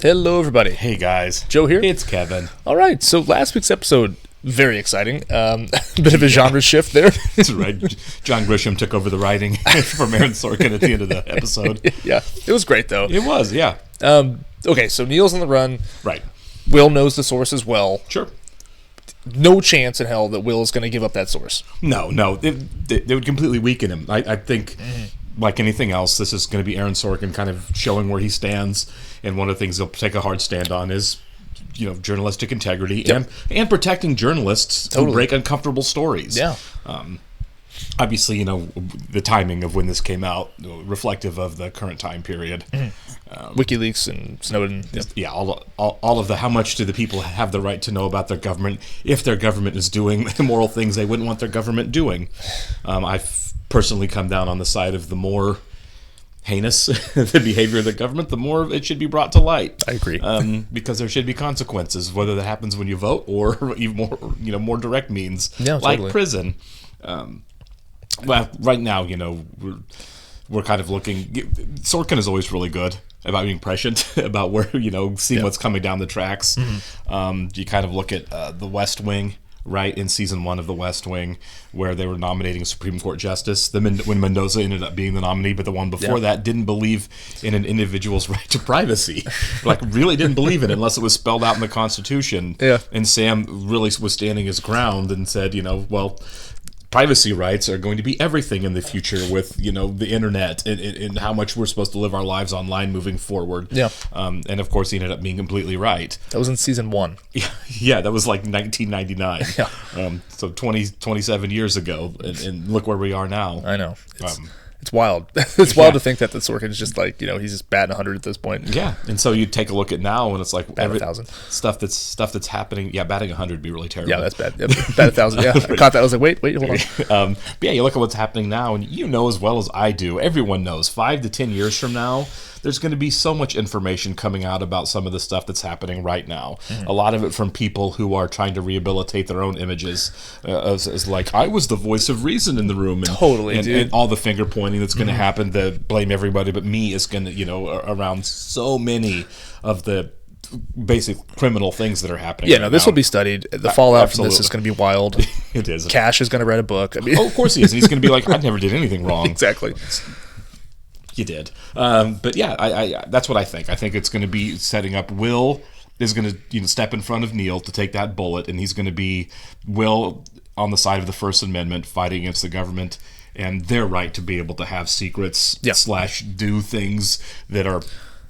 Hello, everybody. Hey, guys. Joe here. It's Kevin. All right, so last week's episode, very exciting. Bit of a genre shift there. That's right. John Grisham took over the writing from Aaron Sorkin at the end of the episode. Yeah, it was great, though. It was, yeah. Okay, so Neil's on the run. Right. Will knows the source as well. Sure. No chance in hell that Will is going to give up that source. No. They would completely weaken him. I think, like anything else, this is going to be Aaron Sorkin kind of showing where he stands. And one of the things he'll take a hard stand on is, journalistic integrity and protecting journalists who break uncomfortable stories. Yeah. Obviously, the timing of when this came out, reflective of the current time period. WikiLeaks and Snowden. Yeah, all of the how much do the people have the right to know about their government if their government is doing immoral things they wouldn't want their government doing. I've personally come down on the side of the more heinous the behavior of the government, the more it should be brought to light. I agree. Because there should be consequences, whether that happens when you vote or even more direct means, like totally. prison. Well, right now, we're kind of looking. Sorkin is always really good about being prescient about where seeing what's coming down the tracks. You kind of look at The West Wing. Right, in season 1 of The West Wing, where they were nominating a Supreme Court justice, when Mendoza ended up being the nominee, but the one before that didn't believe in an individual's right to privacy. Really didn't believe in it unless it was spelled out in the Constitution. Yeah. And Sam really was standing his ground and said, privacy rights are going to be everything in the future with, the internet and how much we're supposed to live our lives online moving forward. Yeah. And of course, he ended up being completely right. That was in season 1. Yeah, that was like 1999. Yeah. So 27 years ago, and look where we are now. I know. It's wild. It's wild to think that the Sorkin is just he's just batting 100 at this point. Yeah, and so you take a look at now, and it's like batting 1,000 stuff that's happening. Yeah, batting 100 would be really terrible. Yeah, that's bad. Yeah, bat 1,000. Yeah, I caught that. I was like, wait, hold on. But yeah, you look at what's happening now, and as well as I do. Everyone knows 5 to 10 years from now, there's going to be so much information coming out about some of the stuff that's happening right now. A lot of it from people who are trying to rehabilitate their own images, as like, I was the voice of reason in the room. And, totally, dude. And all the finger pointing that's going to happen to blame everybody but me is going to, around so many of the basic criminal things that are happening. Yeah, this will be studied. The fallout from this is going to be wild. It is. Cash is going to write a book. Of course he is. And he's going to be like, I never did anything wrong. Exactly. You did. But yeah, I that's what I think. I think it's going to be setting up. Will is going to step in front of Neil to take that bullet, and he's going to be Will on the side of the First Amendment fighting against the government and their right to be able to have secrets / do things that are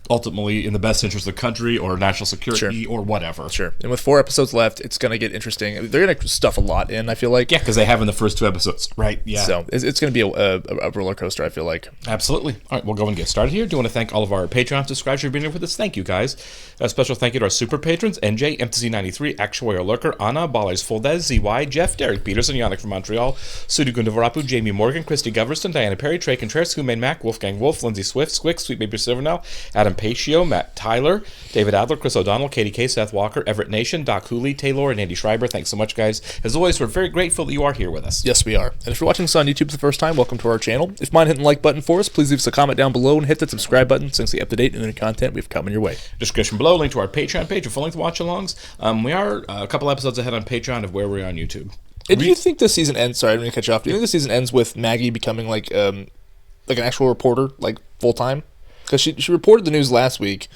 ultimately in the best interest of the country or national security or whatever. Sure. And with 4 episodes left, it's going to get interesting. They're going to stuff a lot in, I feel like. Yeah, because they have in the first 2 episodes. Right, yeah. So it's going to be a roller coaster, I feel like. Absolutely. All right, we'll go and get started here. Do want to thank all of our Patreon subscribers for being here with us. Thank you, guys. A special thank you to our super patrons, NJ, MTZ93, Actuator Lurker, Anna, Ballers Fuldez, ZY, Jeff, Derek Peterson, Yannick from Montreal, Sudhu Gundavarapu, Jamie Morgan, Christy Goverston, Diana Perry, Trey Contreras, Humain Mac, Wolfgang Wolf, Lindsay Swift, Squick, Sweet Baby Silvernow, Adam Pacio, Matt Tyler, David Adler, Chris O'Donnell, Katie K, Seth Walker, Everett Nation, Doc Hooley, Taylor, and Andy Schreiber. Thanks so much, guys. As always, we're very grateful that you are here with us. Yes, we are. And if you're watching this on YouTube for the first time, welcome to our channel. If you mind hitting the like button for us, please leave us a comment down below and hit that subscribe button so you can stay up to date with any content we've coming your way. Description below, link to our Patreon page for full-length watch-alongs. We are a couple episodes ahead on Patreon of where we're on YouTube. And do you think this season ends? Sorry, I'm going to cut you off. Do you think this season ends with Maggie becoming like an actual reporter, like full time? Because she reported the news last week.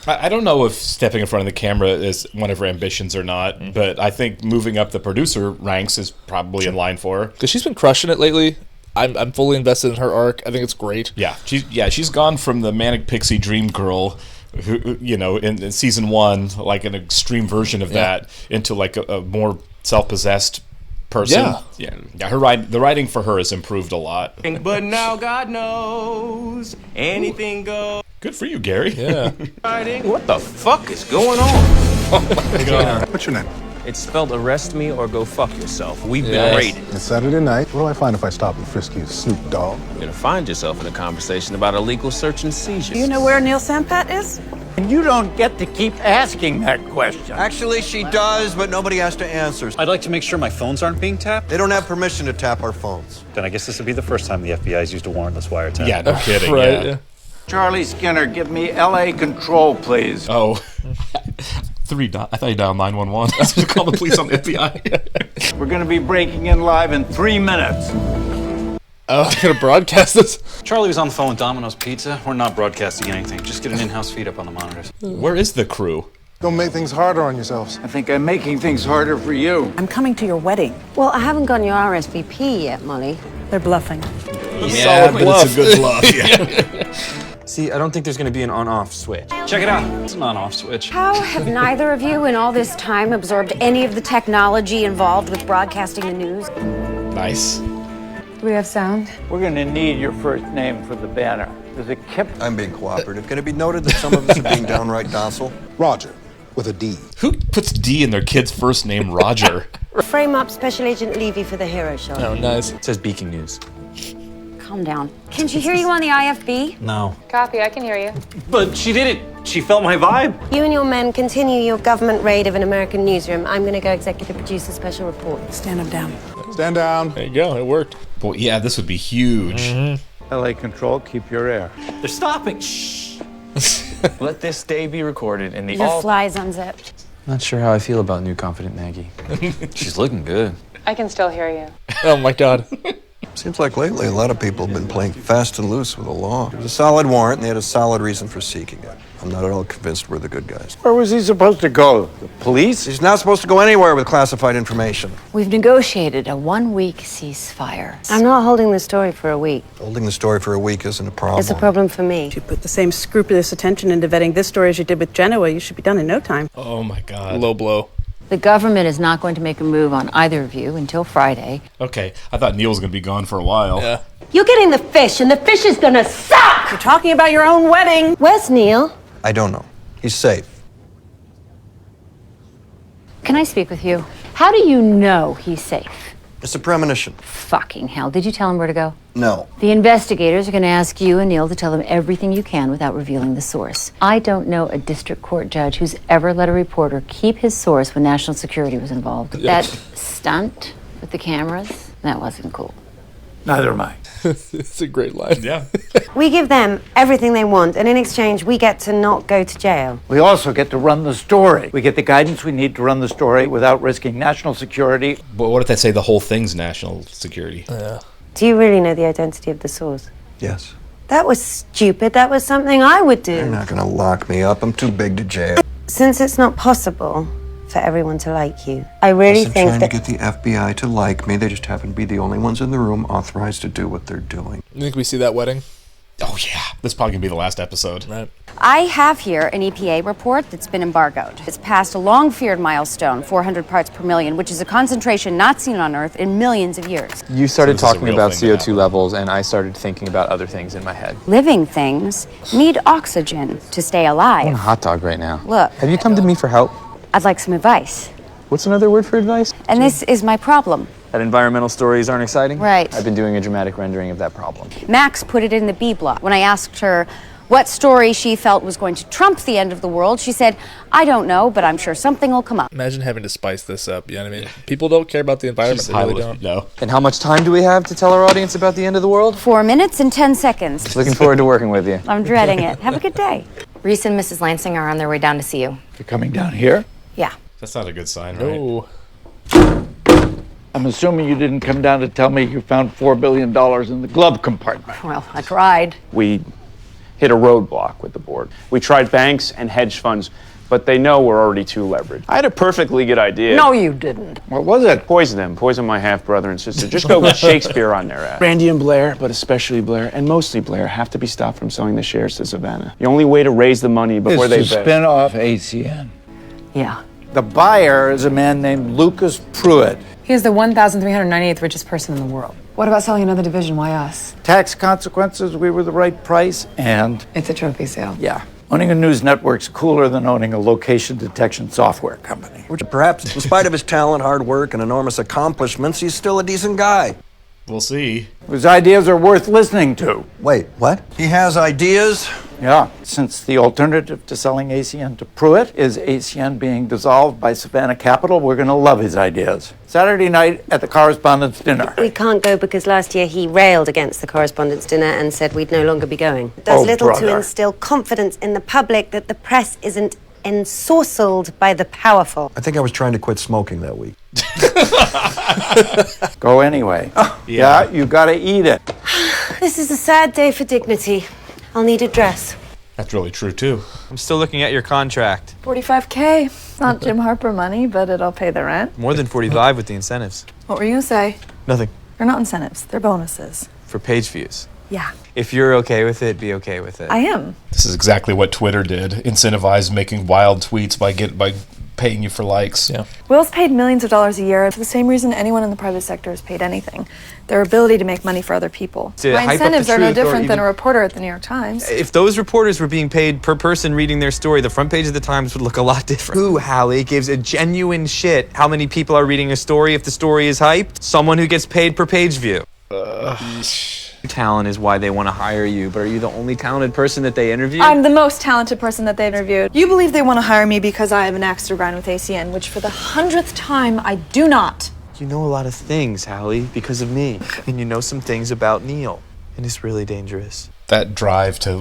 I don't know if stepping in front of the camera is one of her ambitions or not, but I think moving up the producer ranks is probably in line for her. Because she's been crushing it lately. I'm fully invested in her arc. I think it's great. Yeah, she's gone from the manic pixie dream girl, who in season 1, like an extreme version of that, into like a more self-possessed person. Yeah. The writing for her has improved a lot. But now God knows anything goes. Good for you, Gary. Yeah. What the fuck is going on? Oh my God. What's your name? It's spelled arrest me or go fuck yourself. We've been raided. It's Saturday night. What do I find if I stop and frisk you, Snoop Dogg? You're gonna find yourself in a conversation about illegal search and seizure. You know where Neil Sampat is? And you don't get to keep asking that question. Actually, she does, but nobody has to answer. I'd like to make sure my phones aren't being tapped. They don't have permission to tap our phones. Then I guess this would be the first time the FBI has used a warrantless wiretap. Yeah, no kidding. Right. Yeah. Charlie Skinner, give me LA control, please. Oh. I thought you dialed 911. I was going to call the police on the FBI. We're gonna be breaking in live in 3 minutes. Oh, they're gonna broadcast this. Charlie was on the phone with Domino's Pizza. We're not broadcasting anything. Just get an in-house feed up on the monitors. Where is the crew? Don't make things harder on yourselves. I think I'm making things harder for you. I'm coming to your wedding. Well, I haven't gotten your RSVP yet, Molly. They're bluffing. Yeah, but it's a good bluff. Yeah. See, I don't think there's going to be an on-off switch. Check it out. It's an on-off switch. How have neither of you in all this time absorbed any of the technology involved with broadcasting the news? Nice. Do we have sound? We're gonna need your first name for the banner. Does it keep? I'm being cooperative. Can it be noted that some of us are being downright docile? Roger, with a D. Who puts D in their kid's first name, Roger? Frame up Special Agent Levy for the hero shot. Oh, nice. It says Beaking News. Calm down. Can she hear you on the IFB? No. Copy, I can hear you. But she did it. She felt my vibe. You and your men continue your government raid of an American newsroom. I'm going to go executive produce a special report. Stand them down. Stand down. There you go. It worked. Boy, yeah, this would be huge. LA control, keep your air. They're stopping. Shh. Let this day be recorded in the Your flies unzipped. Not sure how I feel about new confident Maggie. She's looking good. I can still hear you. Oh my God. Seems like lately a lot of people have been playing fast and loose with the law. It was a solid warrant and they had a solid reason for seeking it. I'm not at all convinced we're the good guys. Where was he supposed to go? The police? He's not supposed to go anywhere with classified information. We've negotiated a 1-week ceasefire. I'm not holding the story for a week. Holding the story for a week isn't a problem. It's a problem for me. If you put the same scrupulous attention into vetting this story as you did with Genoa, you should be done in no time. Oh my God. Low blow. The government is not going to make a move on either of you until Friday. Okay, I thought Neil was going to be gone for a while. Yeah. You're getting the fish, and the fish is gonna suck! You're talking about your own wedding. Where's Neil? I don't know. He's safe. Can I speak with you? How do you know he's safe? It's a premonition. Fucking hell. Did you tell him where to go? No. The investigators are going to ask you and Neil to tell them everything you can without revealing the source. I don't know a district court judge who's ever let a reporter keep his source when national security was involved. That stunt with the cameras, that wasn't cool. Neither am I. It's a great line. Yeah. We give them everything they want, and in exchange, we get to not go to jail. We also get to run the story. We get the guidance we need to run the story without risking national security. But what if they say the whole thing's national security? Do you really know the identity of the source? Yes. That was stupid. That was something I would do. They're not going to lock me up. I'm too big to jail. Since it's not possible for everyone to like you, I really I'm think trying that... to get the FBI to like me. They just happen to be the only ones in the room authorized to do what they're doing. You think we see that wedding? Oh yeah, this is probably going to be the last episode. Right. I have here an EPA report that's been embargoed. It's passed a long-feared milestone, 400 parts per million, which is a concentration not seen on Earth in millions of years. You started So this is a talking real about thing to CO2 happen. levels, and I started thinking about other things in my head. Living things need oxygen to stay I want a alive. hot dog right now. Look. Have you come to me for help? I'd like some advice. What's another word for advice? And this is my problem. That environmental stories aren't exciting? Right. I've been doing a dramatic rendering of that problem. Max put it in the B block. When I asked her what story she felt was going to trump the end of the world, she said, I don't know, but I'm sure something will come up. Imagine having to spice this up. You know what I mean? People don't care about the environment. They really don't. No. And how much time do we have to tell our audience about the end of the world? 4 minutes and 10 seconds. Looking forward to working with you. I'm dreading it. Have a good day. Reese and Mrs. Lansing are on their way down to see you. You're coming down here? Yeah. That's not a good sign, right? Oh. I'm assuming you didn't come down to tell me you found $4 billion in the glove compartment. Well, I tried. We hit a roadblock with the board. We tried banks and hedge funds, but they know we're already too leveraged. I had a perfectly good idea. No, you didn't. What was it? Poison them. Poison my half-brother and sister. Just go with Shakespeare on their ass. Randy and Blair, but especially Blair, and mostly Blair, have to be stopped from selling the shares to Savannah. The only way to raise the money before they It's to spin off ACN. Yeah. The buyer is a man named Lucas Pruitt. He is the 1,398th richest person in the world. What about selling another division? Why us? Tax consequences, we were the right price, and It's a trophy sale. yeah, owning a news network's cooler than owning a location detection software company. Perhaps, in spite of his talent, hard work, and enormous accomplishments, he's still a decent guy. We'll see. Whose ideas are worth listening to. Wait, what? He has ideas? Yeah, since the alternative to selling ACN to Pruitt is ACN being dissolved by Savannah Capital, we're going to love his ideas. Saturday night at the Correspondents' Dinner. We can't go because last year he railed against the Correspondents' Dinner and said we'd no longer be going. It does little to instill confidence in the public that the press isn't ensorcelled by the powerful. I think I was trying to quit smoking that week. Go anyway. Yeah, you got to eat it. This is a sad day for dignity. I'll need a dress. That's really true, too. I'm still looking at your contract. $45K. It's not Jim Harper money, but it'll pay the rent. More than 45 with the incentives. What were you gonna say? Nothing. They're not incentives. They're bonuses. For page views. Yeah. If you're okay with it, be okay with it. I am. This is exactly what Twitter did. Incentivize making wild tweets by paying you for likes. Yeah. Will's paid millions of dollars a year for the same reason anyone in the private sector has paid anything. Their ability to make money for other people. To My hype up the incentives are no truth or different than even- a reporter at the New York Times. If those reporters were being paid per person reading their story, the front page of the Times would look a lot different. Who, Hallie, gives a genuine shit how many people are reading a story if the story is hyped? Someone who gets paid per page view. Talent is why they want to hire you, but are you the only talented person that they interview? I'm the most talented person that they interviewed. You believe they want to hire me because I have an axe to grind with ACN, which for the 100th time, I do not. You know a lot of things, Hallie, because of me. And you know some things about Neil. And it's really dangerous. That drive to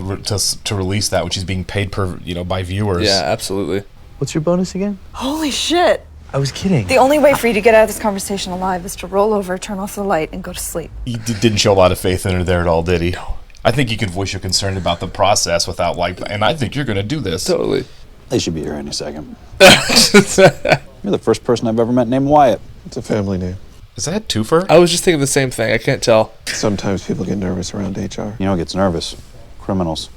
release that, which is being paid per, by viewers. Yeah, absolutely. What's your bonus again? Holy shit. I was kidding. The only way for you to get out of this conversation alive is to roll over, turn off the light, and go to sleep. He didn't show a lot of faith in her there at all, did he? No. I think you can voice your concern about the process without and I think you're going to do this. Totally. They should be here any second. You're the first person I've ever met named Wyatt. It's a family name. Is that twofer? I was just thinking the same thing. I can't tell. Sometimes people get nervous around HR. You know who gets nervous? Criminals.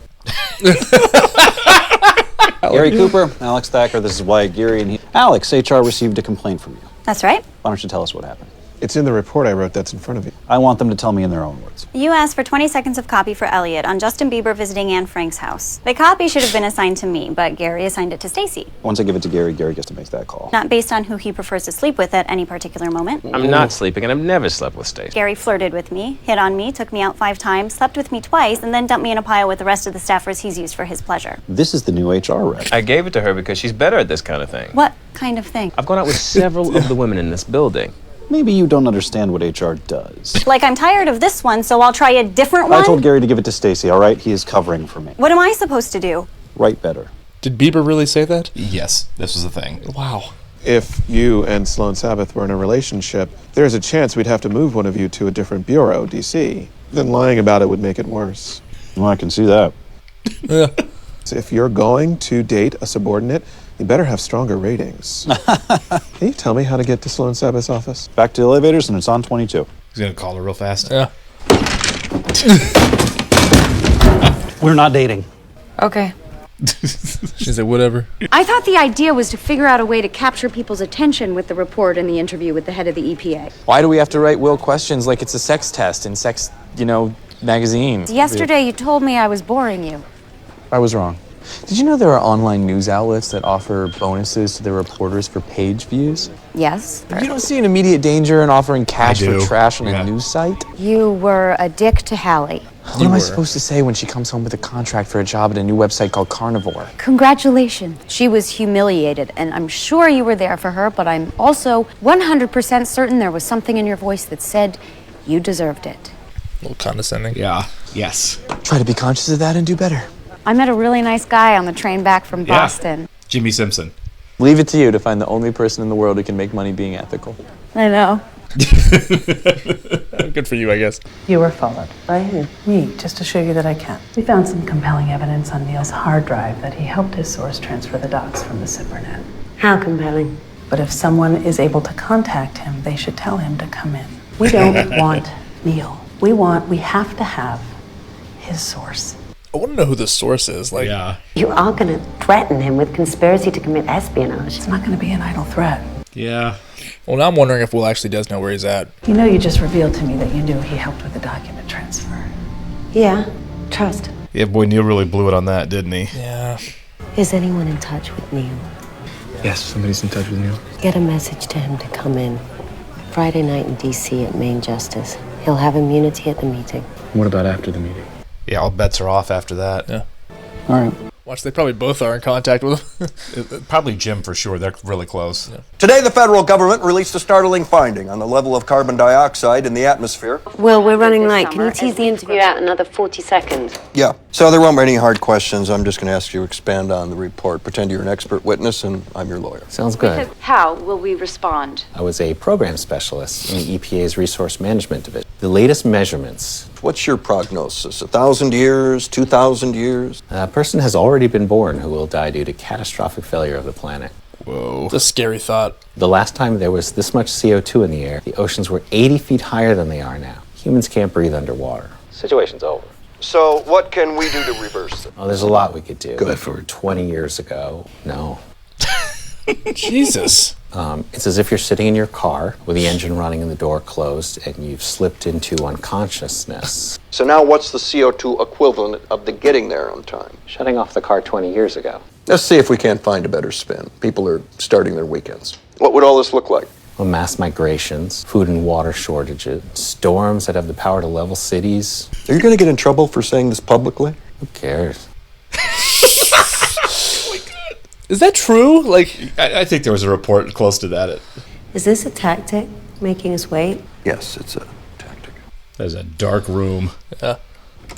Gary Cooper, Alex Thacker, this is Wyatt Geary, and Alex, HR received a complaint from you. That's right. Why don't you tell us what happened? It's in the report I wrote that's in front of you. I want them to tell me in their own words. You asked for 20 seconds of copy for Elliot on Justin Bieber visiting Anne Frank's house. The copy should have been assigned to me, but Gary assigned it to Stacy. Once I give it to Gary, Gary gets to make that call. Not based on who he prefers to sleep with at any particular moment. I'm not sleeping, and I've never slept with Stacy. Gary flirted with me, hit on me, took me out 5 times, slept with me twice, and then dumped me in a pile with the rest of the staffers he's used for his pleasure. This is the new HR rep. I gave it to her because she's better at this kind of thing. What kind of thing? I've gone out with several of the women in this building. Maybe you don't understand what HR does. Like, I'm tired of this one, so I'll try a different one? I told Gary to give it to Stacy, all right? He is covering for me. What am I supposed to do? Write better. Did Bieber really say that? Yes, this was the thing. Wow. If you and Sloan Sabbath were in a relationship, there's a chance we'd have to move one of you to a different bureau, DC. Then lying about it would make it worse. Well, I can see that. Yeah. So if you're going to date a subordinate, you better have stronger ratings. Can you tell me how to get to Sloan Sabbath's office? Back to the elevators, and it's on 22. He's going to call her real fast. Yeah. We're not dating. Okay. She said, whatever. I thought the idea was to figure out a way to capture people's attention with the report and the interview with the head of the EPA. Why do we have to write Will questions like it's a sex test in sex, magazine? Yesterday you told me I was boring you. I was wrong. Did you know there are online news outlets that offer bonuses to their reporters for page views? Yes. You don't see an immediate danger in offering cash I for do. trash on Yeah. a news site? You were a dick to Hallie. What am I supposed to say when she comes home with a contract for a job at a new website called Carnivore? Congratulations. She was humiliated, and I'm sure you were there for her, but I'm also 100% certain there was something in your voice that said you deserved it. A little condescending. Yeah. Yes. Try to be conscious of that and do better. I met a really nice guy on the train back from Boston. Jimmy Simpson. Leave it to you to find the only person in the world who can make money being ethical. I know. Good for you, I guess. You were followed. By who? Me, just to show you that I can. We found some compelling evidence on Neil's hard drive that he helped his source transfer the docs from the ZipperNet. How compelling? But if someone is able to contact him, they should tell him to come in. We don't want Neil. We have to have his source. I want to know who the source is. Like, Yeah. You are going to threaten him with conspiracy to commit espionage. It's not going to be an idle threat. Yeah. Well, now I'm wondering if Will actually does know where he's at. You know, you just revealed to me that you knew he helped with the document transfer. Yeah, trust. Yeah, boy, Neil really blew it on that, didn't he? Yeah. Is anyone in touch with Neil? Yes, somebody's in touch with Neil. Get a message to him to come in. Friday night in D.C. at Main Justice. He'll have immunity at the meeting. What about after the meeting? Yeah, all bets are off after that. Yeah. All right. Watch, they probably both are in contact with him. Probably Jim for sure. They're really close. Yeah. Today, the federal government released a startling finding on the level of carbon dioxide in the atmosphere. Will, we're running late. Can you tease the interview out another 40 seconds? Yeah. So there won't be any hard questions. I'm just going to ask you to expand on the report. Pretend you're an expert witness, and I'm your lawyer. Sounds good. How will we respond? I was a program specialist in the EPA's Resource Management Division. The latest measurements. What's your prognosis? 1,000 years? 2,000 years? A person has already been born who will die due to catastrophic failure of the planet. Whoa. It's a scary thought. The last time there was this much CO2 in the air, the oceans were 80 feet higher than they are now. Humans can't breathe underwater. Situation's over. So what can we do to reverse it? Oh, there's a lot we could do. Good. For 20 years ago, no. Jesus. It's as if you're sitting in your car with the engine running and the door closed, and you've slipped into unconsciousness. So now what's the CO2 equivalent of the getting there on time? Shutting off the car 20 years ago. Let's see if we can't find a better spin. People are starting their weekends. What would all this look like? Well, mass migrations, food and water shortages, storms that have the power to level cities. Are you going to get in trouble for saying this publicly? Who cares? Is that true? Like, I think there was a report close to that. Is this a tactic, making us wait? Yes, it's a tactic. There's a dark room. Yeah.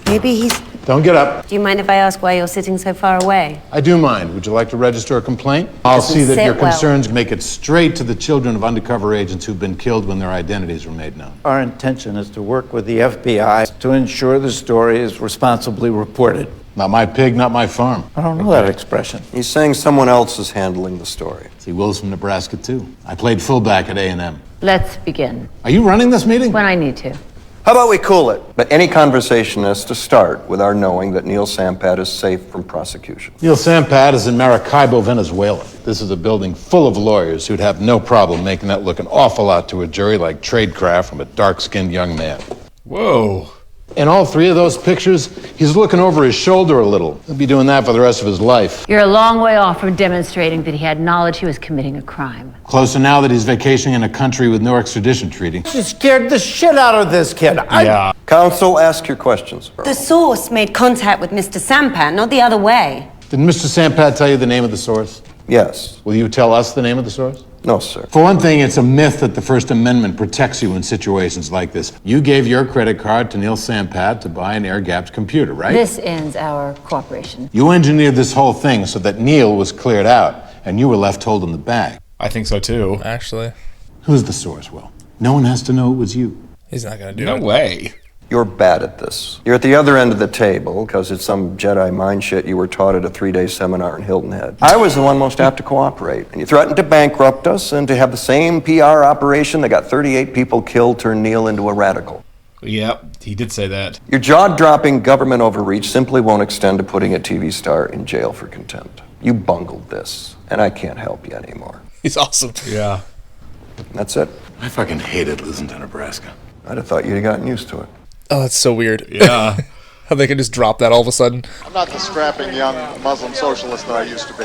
Maybe he's... Don't get up. Do you mind if I ask why you're sitting so far away? I do mind. Would you like to register a complaint? I'll Doesn't see that sit your well. concerns make it straight to the children of undercover agents who've been killed when their identities were made known. Our intention is to work with the FBI to ensure the story is responsibly reported. Not my pig, not my farm. I don't know that expression. He's saying someone else is handling the story. See, Will's from Nebraska, too. I played fullback at A&M. Let's begin. Are you running this meeting? When I need to. How about we cool it? But any conversation has to start with our knowing that Neil Sampat is safe from prosecution. Neil Sampat is in Maracaibo, Venezuela. This is a building full of lawyers who'd have no problem making that look an awful lot to a jury like tradecraft from a dark-skinned young man. Whoa. In all three of those pictures, he's looking over his shoulder a little. He'll be doing that for the rest of his life. You're a long way off from demonstrating that he had knowledge he was committing a crime. Closer now that he's vacationing in a country with no extradition treaty. You scared the shit out of this kid. Yeah. Counsel, ask your questions. The source made contact with Mr. Sampat, not the other way. Did Mr. Sampat tell you the name of the source? Yes. Will you tell us the name of the source? No, sir. For one thing, it's a myth that the First Amendment protects you in situations like this. You gave your credit card to Neil Sampat to buy an air-gapped computer, right? This ends our cooperation. You engineered this whole thing so that Neil was cleared out, and you were left holding the bag. I think so, too. Actually. Who's the source, Will? No one has to know it was you. He's not going to do No it. way. You're bad at this. You're at the other end of the table because it's some Jedi mind shit you were taught at a 3-day seminar in Hilton Head. I was the one most apt to cooperate, and you threatened to bankrupt us and to have the same PR operation that got 38 people killed turn Neil into a radical. Yep, he did say that. Your jaw-dropping government overreach simply won't extend to putting a TV star in jail for contempt. You bungled this, and I can't help you anymore. He's awesome. Yeah. That's it. I fucking hated losing to Nebraska. I'd have thought you'd have gotten used to it. Oh, that's so weird. Yeah. How they can just drop that all of a sudden. I'm not the strapping young Muslim socialist that I used to be.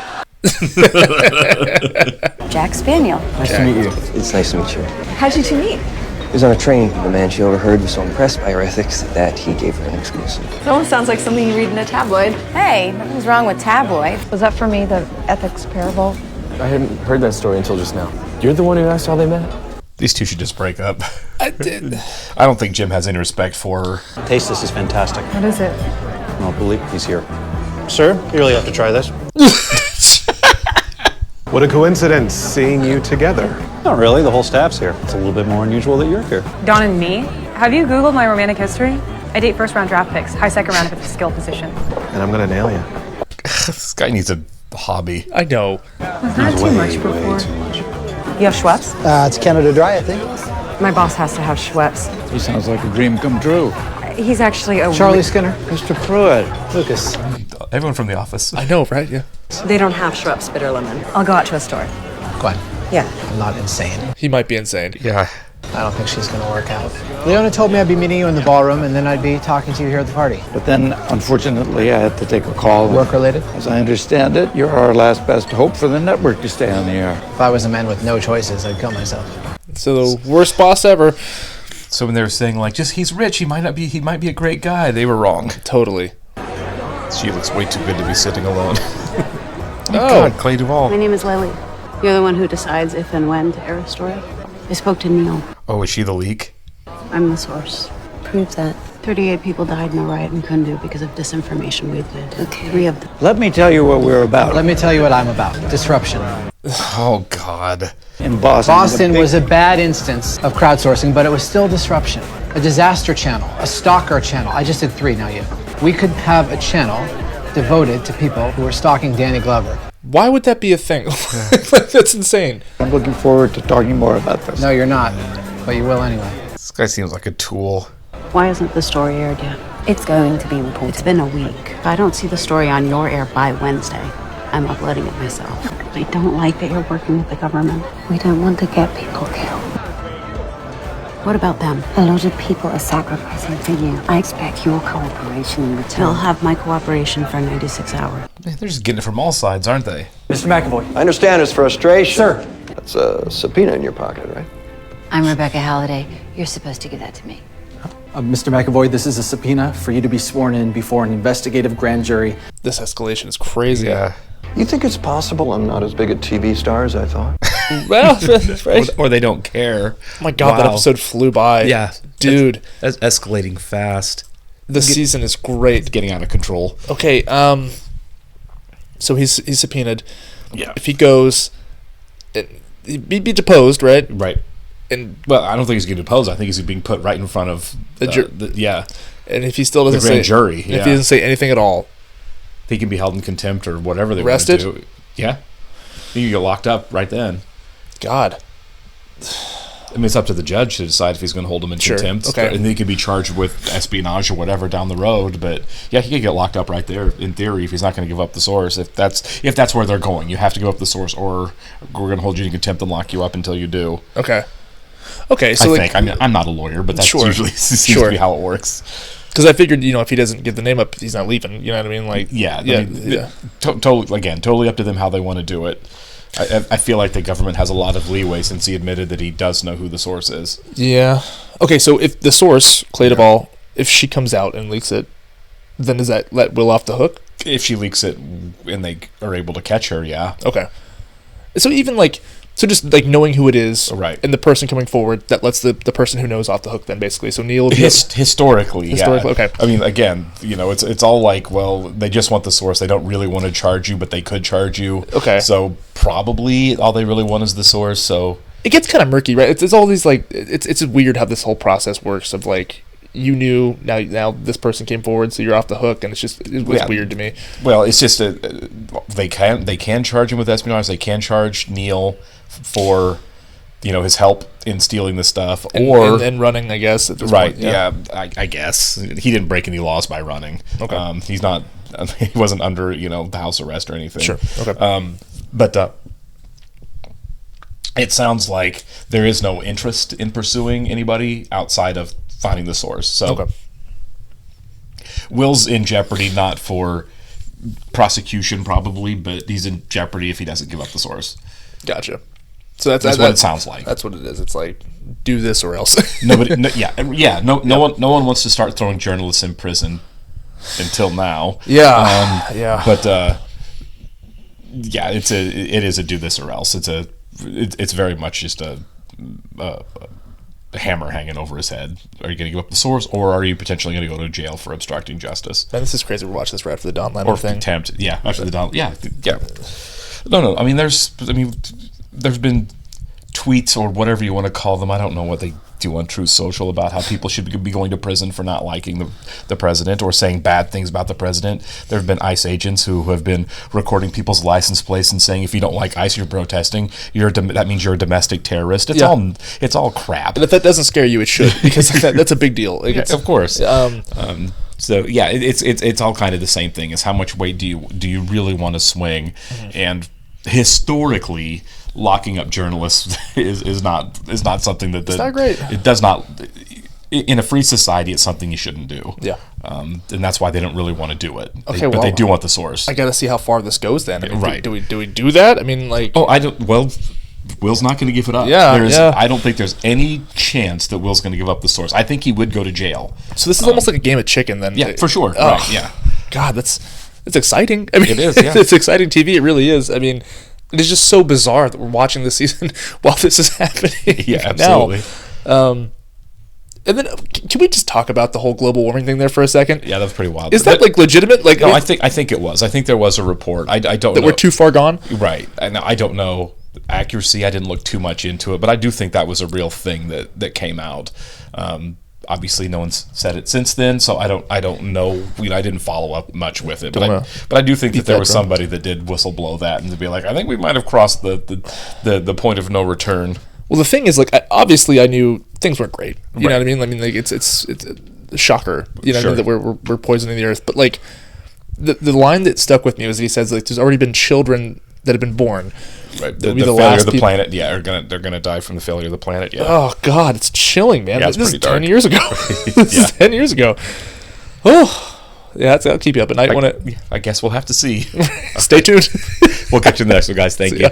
Jack Spaniel. Nice to meet you. It's nice to meet you. How'd you two meet? He was on a train. The man she overheard was so impressed by her ethics that he gave her an exclusive. That almost sounds like something you read in a tabloid. Hey, nothing's wrong with tabloid. Was that for me, the ethics parable? I hadn't heard that story until just now. You're the one who asked how they met? These two should just break up. I did. I don't think Jim has any respect for her. Taste this is fantastic. What is it? Well, believe he's here. Sir, you really have to try this. What a coincidence seeing you together. Not really, the whole staff's here. It's a little bit more unusual that you're here. Dawn and me? Have you Googled my romantic history? I date first round draft picks, high second round if it's a skill position. And I'm gonna nail you. This guy needs a hobby. I know. Was that too much before? You have Schweppes? It's Canada Dry, I think. My boss has to have Schweppes. He sounds like a dream come true. He's actually a... Charlie Skinner. Mr. Pruitt. Lucas. Everyone from The Office. I know, right? Yeah. They don't have Schweppes bitter lemon. I'll go out to a store. Go on. Yeah. I'm not insane. He might be insane. Yeah. I don't think she's gonna work out. Leona told me I'd be meeting you in the ballroom and then I'd be talking to you here at the party. But then, unfortunately, I had to take a call. Work-related? As I understand it, you're our last best hope for the network to stay on the air. If I was a man with no choices, I'd kill myself. So the worst boss ever. So when they were saying like, just he's rich, he might be a great guy, they were wrong. Totally. She looks way too good to be sitting alone. Oh, Clay Duvall. My name is Lily. You're the one who decides if and when to air a story. I spoke to Neil. Oh, is she the leak? I'm the source. Prove that. 38 people died in a riot in Kundu because of disinformation we did. Okay. 3 of them. Let me tell you what we're about. Let me tell you what I'm about. Disruption. Oh, God. In Boston. Boston was a bad instance of crowdsourcing, but it was still disruption. A disaster channel, a stalker channel. I just did 3, now you. We could have a channel devoted to people who are stalking Danny Glover. Why would that be a thing? That's insane. I'm looking forward to talking more about this. No, you're not, but you will anyway. This guy seems like a tool. Why isn't the story aired yet? It's going to be reported. It's been a week. If I don't see the story on your air by Wednesday, I'm uploading it myself. I don't like that you're working with the government. We don't want to get people killed. What about them? A lot of people are sacrificing for you. I expect your cooperation in return. They'll have my cooperation for 96 hours. Man, they're just getting it from all sides, aren't they? Mr. McAvoy. I understand his frustration. Sir. That's a subpoena in your pocket, right? I'm Rebecca Halliday. You're supposed to give that to me. Mr. McAvoy, this is a subpoena for you to be sworn in before an investigative grand jury. This escalation is crazy. Yeah. You think it's possible I'm not as big a TV star as I thought? Well, right. Or they don't care. Oh my God, that episode flew by. Yeah. Dude. That's escalating fast. The season is great. It's getting out of control. Okay, so he's subpoenaed. Yeah. If he goes, he'd be deposed, right? Right. And well, I don't think he's getting deposed. I think he's being put right in front of yeah. And if he still doesn't the grand say jury, if he doesn't say anything at all, he can be held in contempt or whatever they arrested. want to do. Yeah, you can get locked up right then. God. I mean, it's up to the judge to decide if he's going to hold him in contempt. Okay. And he could be charged with espionage or whatever down the road. But yeah, he could get locked up right there in theory if he's not going to give up the source. If that's where they're going, you have to give up the source, or we're going to hold you in contempt and lock you up until you do. Okay, so I mean, I'm not a lawyer, but that's usually seems to be how it works. Because I figured, if he doesn't give the name up, he's not leaving. You know what I mean? Like, Totally up to them how they want to do it. I feel like the government has a lot of leeway since he admitted that he does know who the source is. Yeah. Okay, so if the source, Clay Duvall, if she comes out and leaks it, then does that let Will off the hook? If she leaks it and they are able to catch her, yeah. Okay. So even just knowing who it is, right, and the person coming forward, that lets the person who knows off the hook then basically. So Neil historically, okay. I mean, again, it's all like, well, they just want the source. They don't really want to charge you, but they could charge you. Okay. So probably all they really want is the source. So it gets kind of murky, right? It's all these it's weird how this whole process works of you knew, now this person came forward, so you're off the hook, and it was weird to me. Well, it's just they can charge him with espionage. They can charge Neil for his help in stealing the stuff and running, I guess, at this right point. Yeah, I guess he didn't break any laws by running. Okay. He's not he wasn't under the house arrest or anything. Sure. Okay. But it sounds like there is no interest in pursuing anybody outside of finding the source. So Will's in jeopardy, not for prosecution probably, but he's in jeopardy if he doesn't give up the source. Gotcha. So that's what it sounds like. That's what it is. It's like, do this or else. No one wants to start throwing journalists in prison until now. Yeah. But it is a do this or else. It's very much just a hammer hanging over his head. Are you going to give up the source, or are you potentially going to go to jail for obstructing justice? Man, this is crazy. We're watching this right after the Don Lemon or thing. Contempt. Yeah, after the Don. Yeah. No. I mean, there's been tweets or whatever you want to call them. I don't know what they do on Truth Social about how people should be going to prison for not liking the president or saying bad things about the president. There have been ICE agents who have been recording people's license plates and saying, if you don't like ICE, you're protesting. That means you're a domestic terrorist. It's all crap. And if that doesn't scare you, it should, because that's a big deal. Of course. So yeah, it's all kind of the same thing. Is how much weight do you really want to swing? Mm-hmm. And historically, locking up journalists is not something that it's not great. It does not. In a free society, it's something you shouldn't do. Yeah. And that's why they don't really want to do it. Okay, but they do want the source. I got to see how far this goes then. I mean, right. Do we do that? I mean, like. Oh, I don't. Well, Will's not going to give it up. Yeah, I don't think there's any chance that Will's going to give up the source. I think he would go to jail. So this is almost like a game of chicken then. Yeah, for sure. Oh, right, yeah. God, it's exciting. I mean, it is, yeah. It's exciting TV. It really is. I mean, it's just so bizarre that we're watching this season while this is happening. Yeah, absolutely. Now. And then, can we just talk about the whole global warming thing there for a second? Yeah, that's pretty wild. Is that like legitimate? Like, no, I think it was. I think there was a report. I don't know that we're too far gone. Right. And I don't know accuracy. I didn't look too much into it, but I do think that was a real thing that came out. Obviously, no one's said it since then, so I don't know. I didn't follow up much with it, but I do think that there was somebody that did whistleblow that and to be like, I think we might have crossed the point of no return. Well, the thing is, like, obviously, I knew things weren't great. You know what I mean? I mean, like, it's a shocker. You know what I mean, that we're poisoning the earth. But like, the line that stuck with me was he says like, there's already been children that have been born. Right. The failure of the planet. Yeah, they're gonna die from the failure of the planet. Yeah. Oh God, it's chilling, man. Yeah, this is 10 years ago. This is 10 years ago. Oh, yeah, that'll keep you up at night. I guess we'll have to see. Stay tuned. We'll catch you in the next one, guys. Thank you.